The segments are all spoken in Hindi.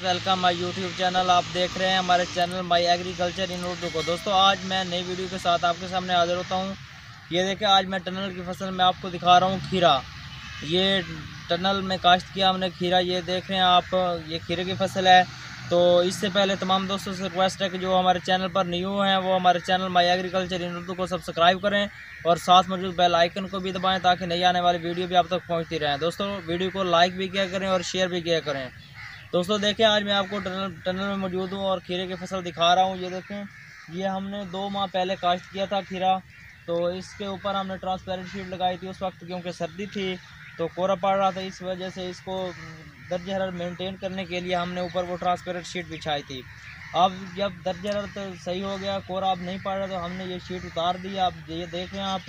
Welcome my YouTube channel. आप देख रहे हैं हमारे channel my agriculture in Urdu को। दोस्तों आज मैं नई वीडियो के साथ आपके सामने हाजिर होता हूं। ये देखें, आज मैं टनल की फसल में आपको दिखा रहा हूं खीरा। ये टनल में काश्त किया हमने खीरा। ये देख रहे हैं आप, ये खीरे की फसल है। तो इससे पहले तमाम दोस्तों से रिक्वेस्ट है कि जो हमारे चैनल पर न्यू हैं वो हमारे channel my agriculture in Urdu को सब्सक्राइब करें और साथ मौजूद बेल आइकन को भी दबाएं ताकि नई आने वाली वीडियो भी आप तक पहुंचती रहें। दोस्तों वीडियो को लाइक भी किया करें और शेयर भी किया करें। दोस्तों देखें, आज मैं आपको टनल में मौजूद हूँ और खीरे की फसल दिखा रहा हूँ। ये देखें, ये हमने 2 माह पहले काश्त किया था खीरा। तो इसके ऊपर हमने ट्रांसपेरेंट शीट लगाई थी उस वक्त, क्योंकि सर्दी थी तो कोहरा पड़ रहा था। इस वजह से इसको दर्ज हरारत मेंटेन करने के लिए हमने ऊपर वो ट्रांसपेरेंट शीट बिछाई थी। अब जब दर्ज हरारत सही हो गया, कोहरा अब नहीं पड़ रहा, तो हमने ये शीट उतार दी। अब ये देख रहे हैं आप,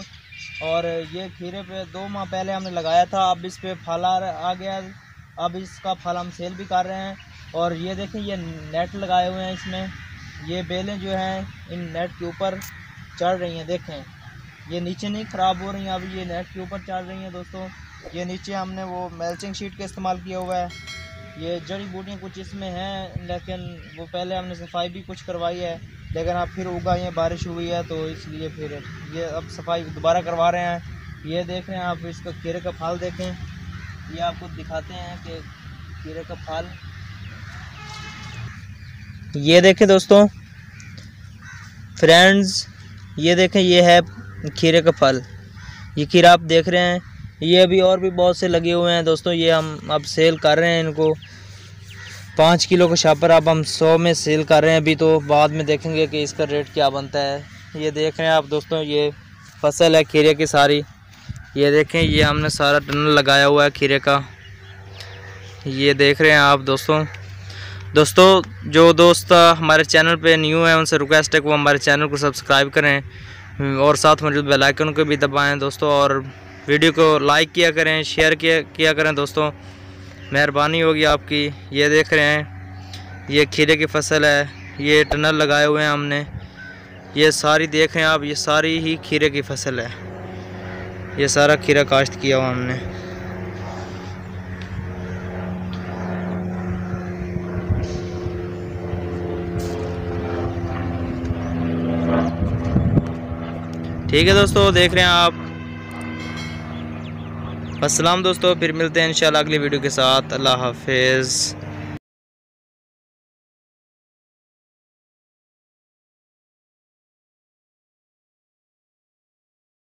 और ये खीरे पे 2 माह पहले हमने लगाया था। अब इस पर फल आ गया। अब इसका फल हम सेल भी कर रहे हैं। और ये देखें, ये नेट लगाए हुए हैं इसमें। ये बेलें जो हैं इन नेट के ऊपर चढ़ रही हैं। देखें, ये नीचे नहीं ख़राब हो रही हैं, अभी ये नेट के ऊपर चढ़ रही हैं। दोस्तों ये नीचे हमने वो मेल्चिंग शीट का इस्तेमाल किया हुआ है। ये जड़ी बूटियाँ कुछ इसमें हैं, लेकिन वो पहले हमने सफाई भी कुछ करवाई है, लेकिन अब फिर उगा, ये बारिश हुई है तो इसलिए फिर ये अब सफाई दोबारा करवा रहे हैं। ये देख रहे हैं आप, इसका खीरे का फल देखें। ये आपको दिखाते हैं कि खीरे का फल, ये देखें दोस्तों फ्रेंड्स, ये देखें, ये है खीरे का फल। ये खीरा आप देख रहे हैं। ये अभी और भी बहुत से लगे हुए हैं दोस्तों। ये हम अब सेल कर रहे हैं इनको। 5 किलो का शापर अब हम 100 में सेल कर रहे हैं। अभी तो बाद में देखेंगे कि इसका रेट क्या बनता है। ये देख रहे हैं आप दोस्तों, ये फसल है खीरे की सारी। ये देखें, ये हमने सारा टनल लगाया हुआ है खीरे का। ये देख रहे हैं आप दोस्तों जो दोस्त हमारे चैनल पे न्यू है उनसे रिक्वेस्ट है कि वो हमारे चैनल को सब्सक्राइब करें और साथ मौजूद बेल आइकन को भी दबाएं दोस्तों, और वीडियो को लाइक किया करें, शेयर किया करें दोस्तों, मेहरबानी होगी आपकी। ये देख रहे हैं, ये खीरे की फसल है। ये टनल लगाए हुए हैं हमने। ये सारी देख रहे हैं आप, ये सारी ही खीरे की फसल है। ये सारा खीरा काश्त किया हुआ हमने। ठीक है दोस्तों, देख रहे हैं आप। अस्सलाम दोस्तों, फिर मिलते हैं इंशाल्लाह अगली वीडियो के साथ। अल्लाह हाफिज़।